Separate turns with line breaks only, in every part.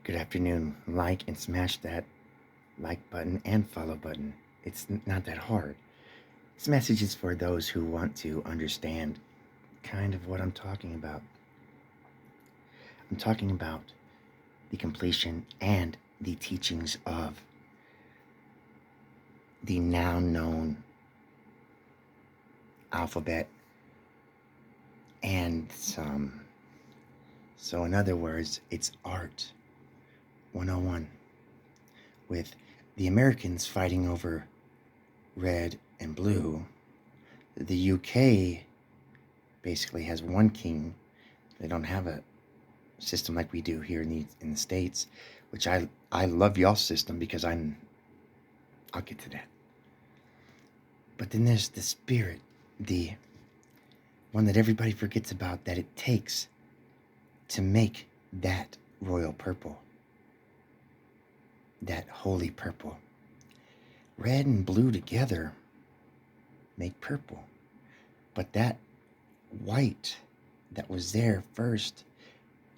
Good afternoon. Like and smash that like button and follow button. It's not that hard. This message is for those who want to understand kind of what I'm talking about. I'm talking about the completion and the teachings of the now known alphabet and some. So, in other words, it's art 101 with the Americans fighting over red and blue. The UK basically has one king. They don't have a system like we do here in the States, which I love y'all's system because I'll get to that. But then there's the spirit, the one that everybody forgets about, that it takes to make that royal purple, that holy purple. Red and blue together make purple. But that white that was there first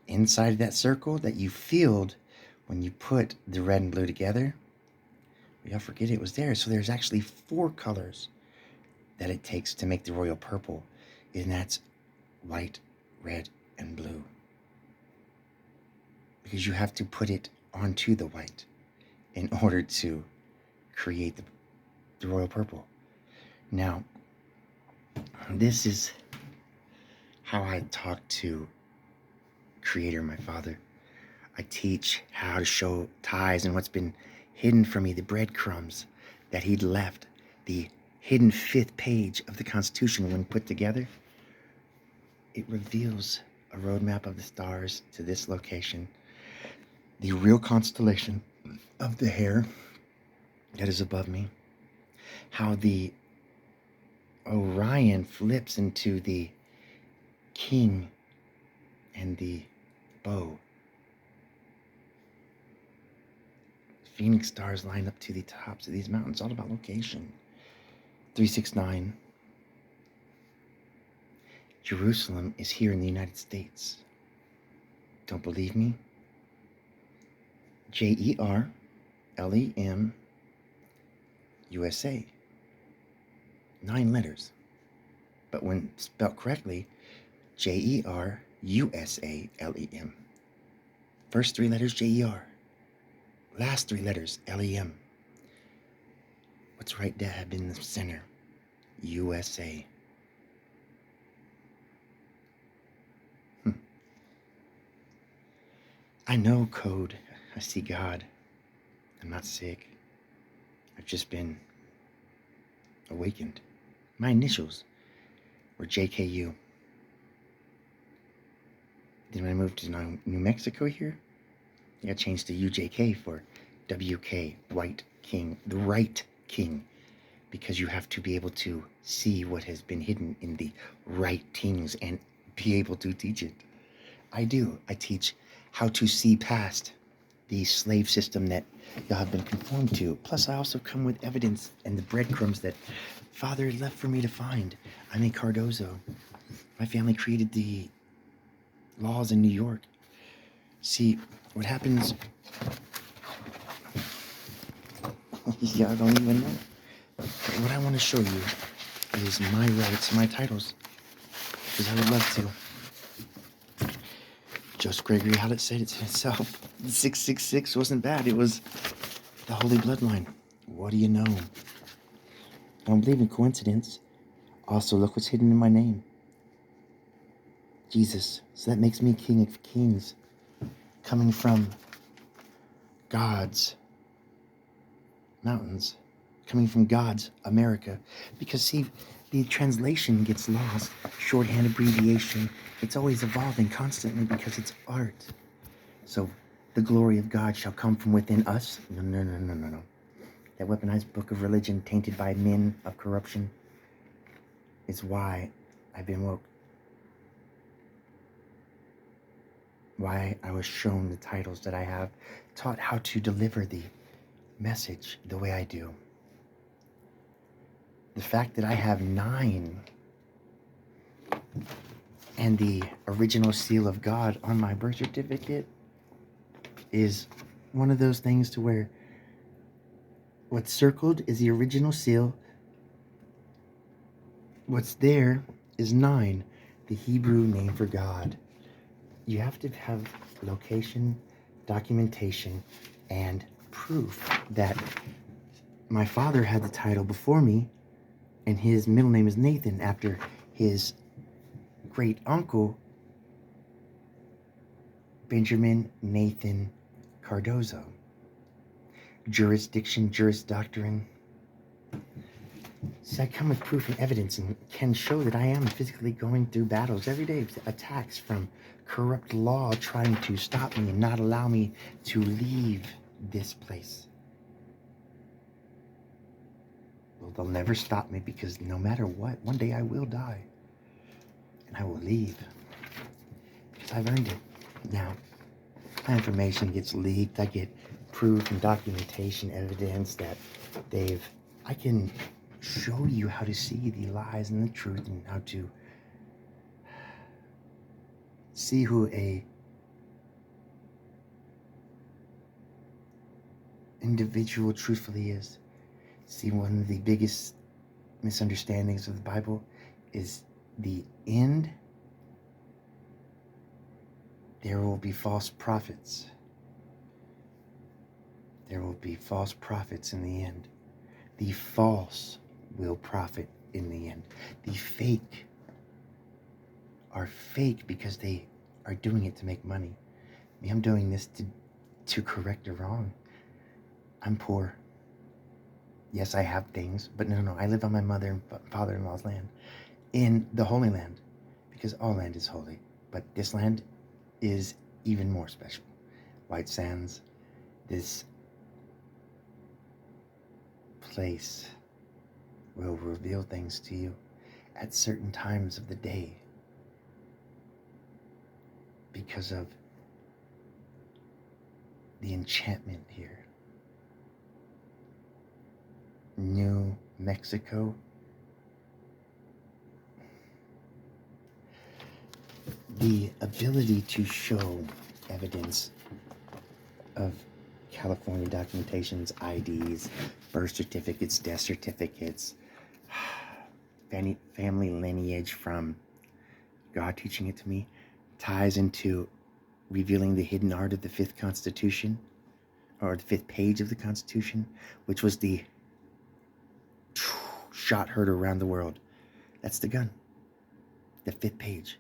inside that circle that you filled when you put the red and blue together, we all forget it was there. So there's actually 4 colors that it takes to make the royal purple, and that's white, red, and blue. Because you have to put it onto the white in order to create the royal purple. Now, this is how I talk to Creator, my Father. I teach how to show ties and what's been hidden from me, the breadcrumbs that He'd left, the hidden 5th page of the Constitution when put together. It reveals a roadmap of the stars to this location, the real constellation of the hare that is above me, how the Orion flips into the king and the bow. Phoenix stars line up to the tops of these mountains, all about location. 369. Jerusalem is here in the United States. Don't believe me? J-E-R-L-E-M USA. 9 letters. But when spelled correctly, J-E-R-U-S-A-L-E-M. First 3 letters, J-E-R. Last 3 letters, L-E-M. What's right dab in the center? USA. I know code. I see God. I'm not sick. I've just been awakened. My initials were JKU. Then when I moved to New Mexico here, I got changed to UJK for WK, White King, the right king, because you have to be able to see what has been hidden in the writings and be able to teach it. I do. I teach how to see past the slave system that y'all have been conformed to. Plus, I also come with evidence and the breadcrumbs that Father left for me to find. I'm a Cardozo. My family created the laws in New York. See, what happens... Y'all don't even know. But what I want to show you is my rights, my titles. Because I would love to. Joseph Gregory Hallett said it to himself. 666 wasn't bad. It was the Holy Bloodline. What do you know? I don't believe in coincidence. Also, look what's hidden in my name. Jesus. So that makes me King of Kings. Coming from God's mountains. Coming from God's America. Because see, the translation gets lost. Shorthand, abbreviation. It's always evolving constantly because it's art. So, the glory of God shall come from within us. No. That weaponized book of religion tainted by men of corruption is why I've been woke. Why I was shown the titles that I have. Taught how to deliver the message the way I do. The fact that I have 9 and the original seal of God on my birth certificate is one of those things to where what's circled is the original seal. What's there is 9, the Hebrew name for God. You have to have location, documentation, and proof that my father had the title before me, and his middle name is Nathan after his great uncle, Benjamin Nathan Cardozo. Jurisdiction, juris doctrine. See, I come with proof and evidence and can show that I am physically going through battles every day, attacks from corrupt law trying to stop me and not allow me to leave this place. Well, they'll never stop me because no matter what, one day I will die. And I will leave. Because I've earned it. Now, my information gets leaked. I get proof and documentation, evidence that I can show you how to see the lies and the truth and how to see who a individual truthfully is. See, one of the biggest misunderstandings of the Bible is the end. There will be false prophets. There will be false prophets in the end. The false will profit in the end. The fake are fake because they are doing it to make money. Me, I'm doing this to correct a wrong. I'm poor. Yes, I have things, but no, I live on my mother and father-in-law's land in the Holy Land, because all land is holy, but this land is even more special. White Sands, this place will reveal things to you at certain times of the day because of the enchantment here. New Mexico, the ability to show evidence of California documentations, IDs, birth certificates, death certificates, family lineage from God teaching it to me, ties into revealing the hidden art of the 5th Constitution, or the 5th page of the Constitution, which was the shot heard around the world. That's the gun, the 5th page.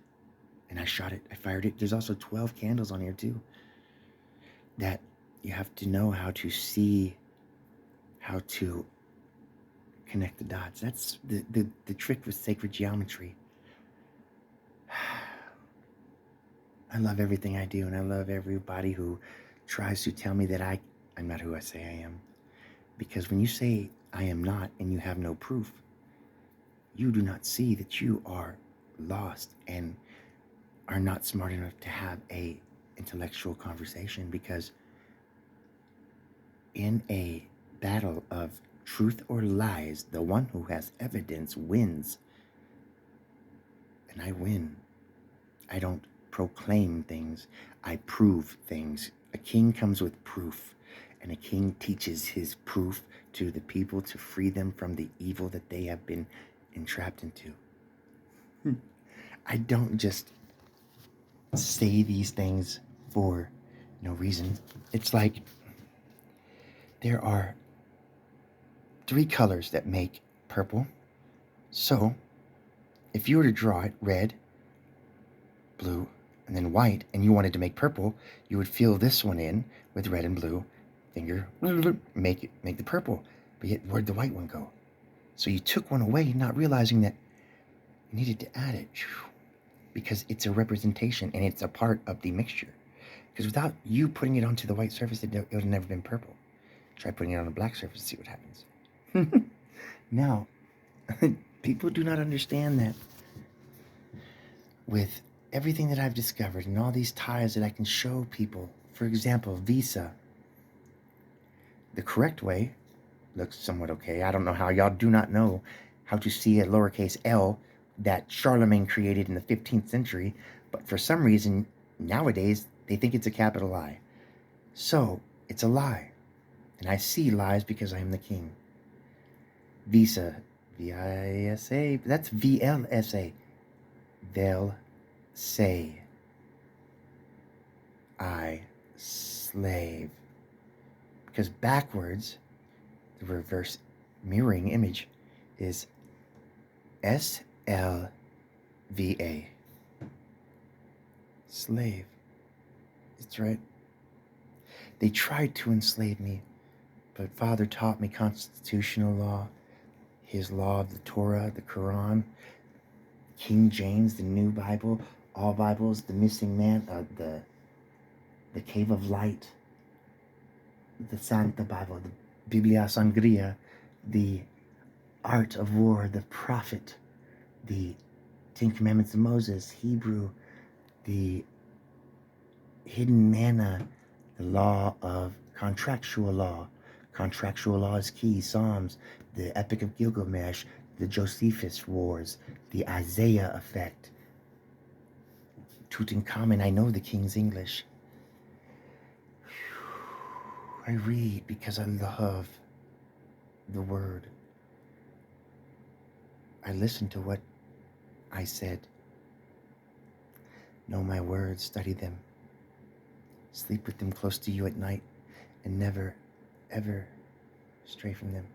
And I shot it, I fired it. There's also 12 candles on here too. That you have to know how to see, how to connect the dots. That's the trick with sacred geometry. I love everything I do, and I love everybody who tries to tell me that I'm not who I say I am. Because when you say I am not and you have no proof, you do not see that you are lost and are not smart enough to have a intellectual conversation, because in a battle of truth or lies, the one who has evidence wins. And I win. I don't proclaim things, I prove things. A king comes with proof, and a king teaches his proof to the people to free them from the evil that they have been entrapped into. I don't just say these things for no reason. It's like there are 3 colors that make purple. So if you were to draw it red, blue, and then white, and you wanted to make purple, you would fill this one in with red and blue, finger, make the purple. But yet, where'd the white one go? So you took one away, not realizing that you needed to add it, because it's a representation and it's a part of the mixture. Because without you putting it onto the white surface, it would have never been purple. Try putting it on a black surface and see what happens. Now, people do not understand that with everything that I've discovered and all these ties that I can show people, for example, Visa, the correct way looks somewhat okay. I don't know how. Y'all do not know how to see a lowercase L that Charlemagne created in the 15th century, but for some reason, nowadays, they think it's a capital I. So, it's a lie. And I see lies because I am the king. Visa, V-I-S-A, that's V-L-S-A. They'll say, I slave. Because backwards, the reverse mirroring image is S-L-V-A. Slave. It's right. They tried to enslave me, but Father taught me constitutional law, his law of the Torah, the Quran, King James, the New Bible, all Bibles, the Missing Man, the Cave of Light, the Santa Bible, the Biblia Sangria, the Art of War, the Prophet, the Ten Commandments of Moses, Hebrew, the Hidden Manna, the law of contractual law. Contractual law is key. Psalms, the Epic of Gilgamesh, the Josephus Wars, the Isaiah effect. Tutankhamun, I know the King's English. I read because I love the word. I listen to what I said. Know my words, study them. Sleep with them close to you at night and never, ever stray from them.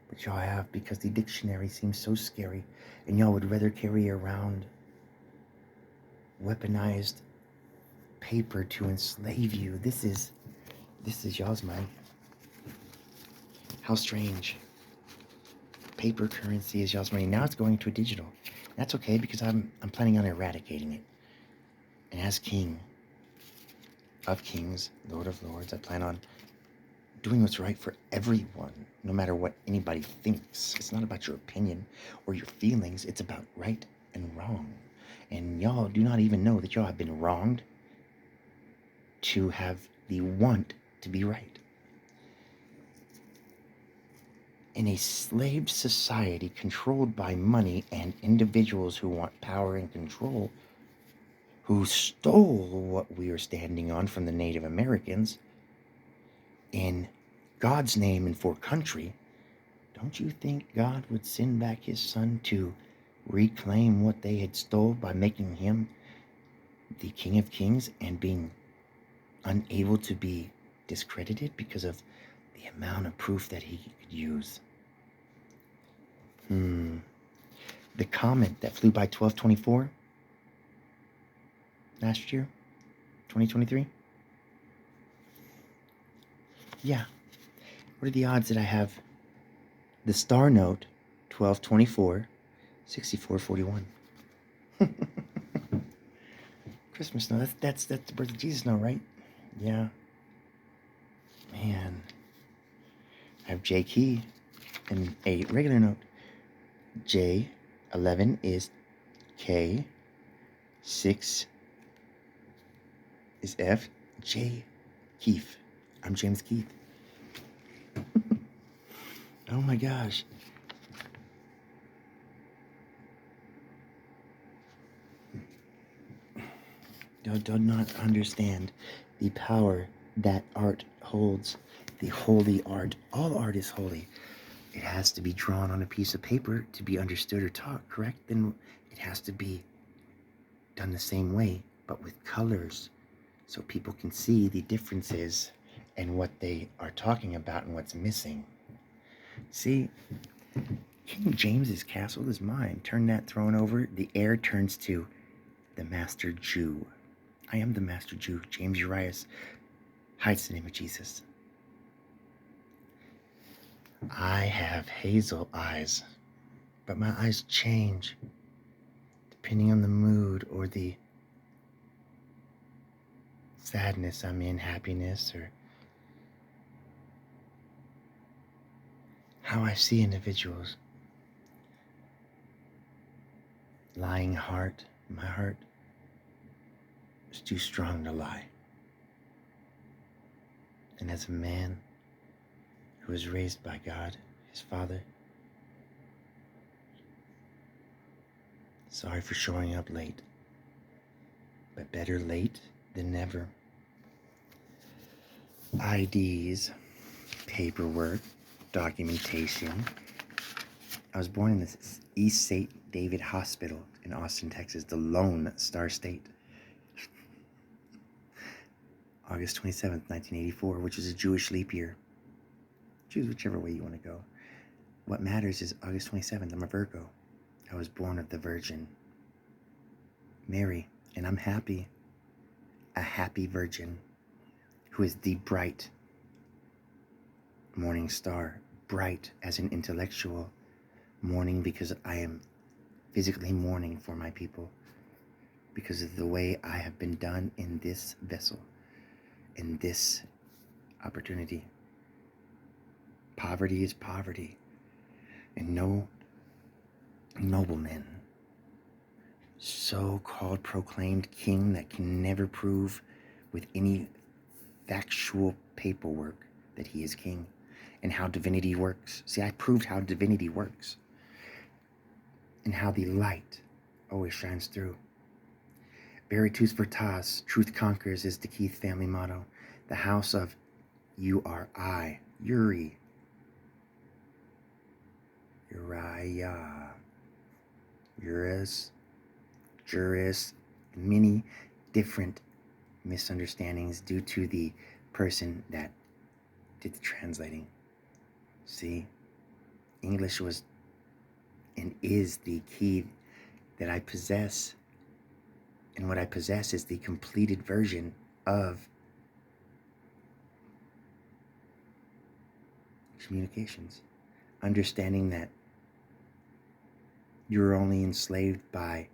But y'all have, because the dictionary seems so scary and y'all would rather carry around weaponized paper to enslave you. This is y'all's money. How strange. Paper currency is y'all's money. Now it's going to a digital. That's okay because I'm planning on eradicating it. And as king of kings, Lord of lords, I plan on doing what's right for everyone, no matter what anybody thinks. It's not about your opinion or your feelings. It's about right and wrong. And y'all do not even know that y'all have been wronged to have the want to be right. In a slave society controlled by money and individuals who want power and control, who stole what we are standing on from the Native Americans, in God's name and for country, don't you think God would send back his son to reclaim what they had stole by making him the King of Kings and being unable to be discredited because of the amount of proof that he could use? The comet that flew by 1224 last year, 2023? Yeah. What are the odds that I have the star note 1224 6441? Christmas snow. That's the birth of Jesus snow, right? Yeah. Man. I have J key and a regular note. J11 is K. 6 is F. J. Keith. I'm James Keith. Oh my gosh. Do not understand the power that art holds. The holy art. All art is holy. It has to be drawn on a piece of paper to be understood or taught, correct? Then it has to be done the same way, but with colors, so people can see the differences and what they are talking about and what's missing. See, King James's castle is mine. Turn that throne over, the heir turns to the master Jew. I am the master Jew. James Urias hides the name of Jesus. I have hazel eyes, but my eyes change depending on the mood or the sadness I'm in, happiness, or how I see individuals. Lying heart, my heart is too strong to lie. And as a man who was raised by God, his father, sorry for showing up late, but better late than never. IDs, paperwork, documentation. I was born in the East St. David Hospital in Austin, Texas, the Lone Star State. August 27th, 1984, which is a Jewish leap year. Choose whichever way you want to go. What matters is August 27th, I'm a Virgo. I was born of the Virgin Mary, and I'm happy. A happy virgin who is the bright morning star. Bright as an intellectual. Mourning because I am physically mourning for my people. Because of the way I have been done in this vessel. In this opportunity. Poverty is poverty. And no nobleman, so-called proclaimed king that can never prove with any factual paperwork that he is king and how divinity works. See, I proved how divinity works and how the light always shines through. Veritas Veritas, truth conquers is the Keith family motto. The house of Urias, Juris, many different misunderstandings due to the person that did the translating. See, English was and is the key that I possess, and what I possess is the completed version of communications. Understanding that you're only enslaved by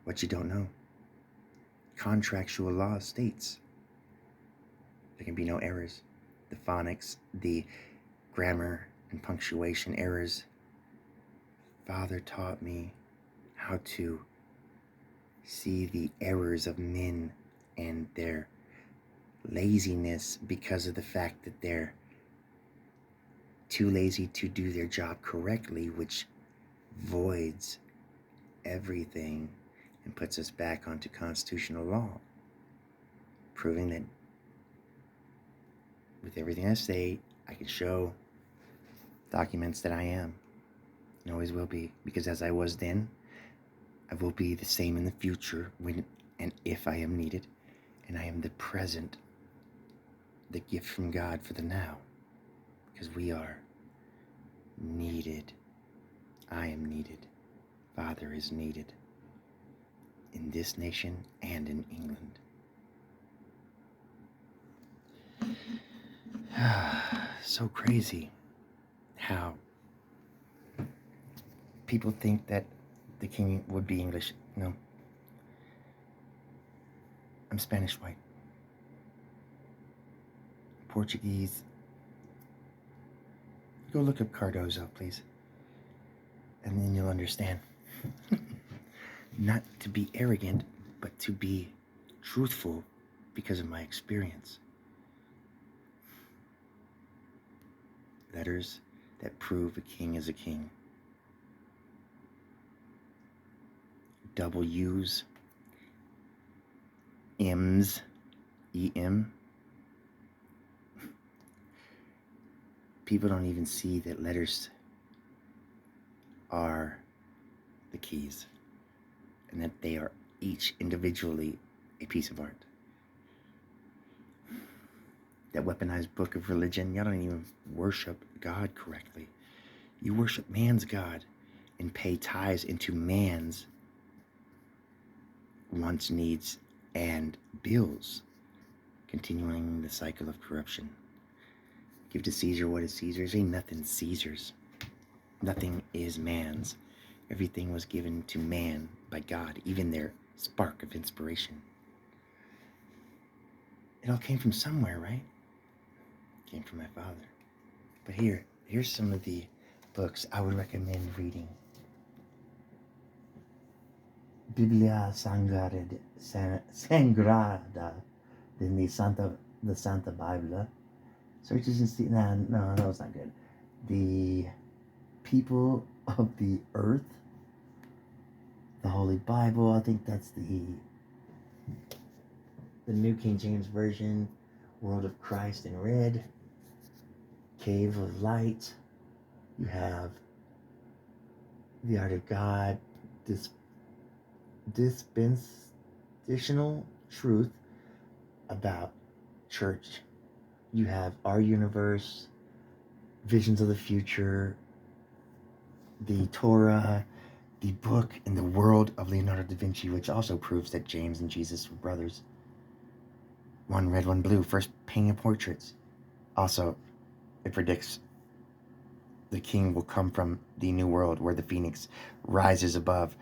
what you don't know. Contractual law states there can be no errors. The phonics, the grammar and punctuation errors. Father taught me how to see the errors of men and their laziness because of the fact that they're too lazy to do their job correctly, which voids everything and puts us back onto constitutional law, proving that with everything I say, I can show documents that I am and always will be, because as I was then, I will be the same in the future when and if I am needed, and I am the present, the gift from God for the now, because we are needed. I am needed. Father is needed in this nation and in England. So crazy how people think that the king would be English. No. I'm Spanish white. Portuguese. Go look up Cardozo, please. And then you'll understand. Not to be arrogant, but to be truthful because of my experience. Letters that prove a king is a king. W's, M's, E-M. People don't even see that letters are the keys and that they are each individually a piece of art. That weaponized book of religion, y'all don't even worship God correctly. You worship man's God and pay tithes into man's wants, needs, and bills, continuing the cycle of corruption. Give to Caesar what is Caesar's. Ain't nothing Caesar's. Nothing is man's. Everything was given to man by God, even their spark of inspiration. It all came from somewhere, right? It came from my father. But here's some of the books I would recommend reading. Biblia Sagrada the Santa Bible. Searches and see. No, that was not good. The People of the Earth. The Holy Bible. I think that's the New King James Version. World of Christ in red. Cave of Light. You have the Art of God. Dispensational truth about church. You have Our Universe, Visions of the Future, the Torah, the book in the world of Leonardo da Vinci, which also proves that James and Jesus were brothers. One red, one blue, first painting of portraits. Also, it predicts the king will come from the new world where the phoenix rises above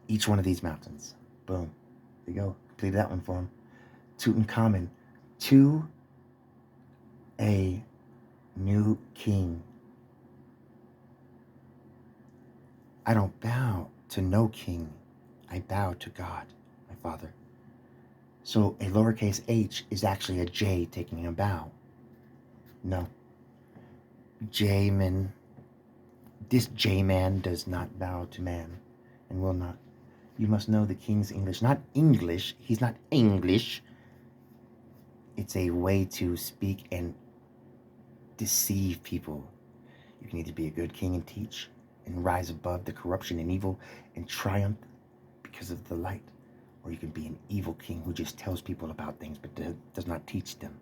each one of these mountains. Boom. There you go. Completed that one for him. Tutankhamun. To a new king. I don't bow to no king. I bow to God, my Father. So a lowercase h is actually a J taking a bow. No. J-man. This J-man does not bow to man and will not. You must know the king's English. Not English. He's not English. It's a way to speak and deceive people. You can either be a good king and teach and rise above the corruption and evil and triumph because of the light. Or you can be an evil king who just tells people about things but does not teach them.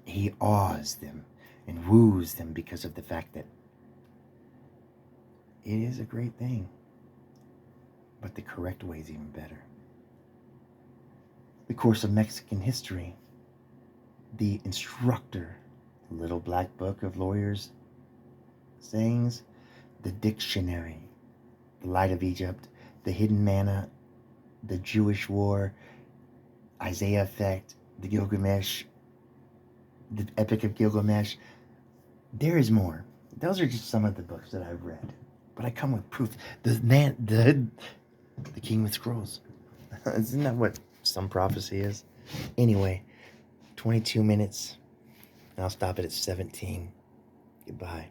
He awes them and woos them because of the fact that it is a great thing. But the correct way is even better. The course of Mexican history. The instructor. The little black book of lawyers' sayings. The dictionary. The Light of Egypt. The Hidden Manna. The Jewish War. Isaiah Effect. The Gilgamesh. The Epic of Gilgamesh. There is more. Those are just some of the books that I've read. But I come with proof. The King with Scrolls. Isn't that what some prophecy is? Anyway, 22 minutes. And I'll stop it at 17. Goodbye.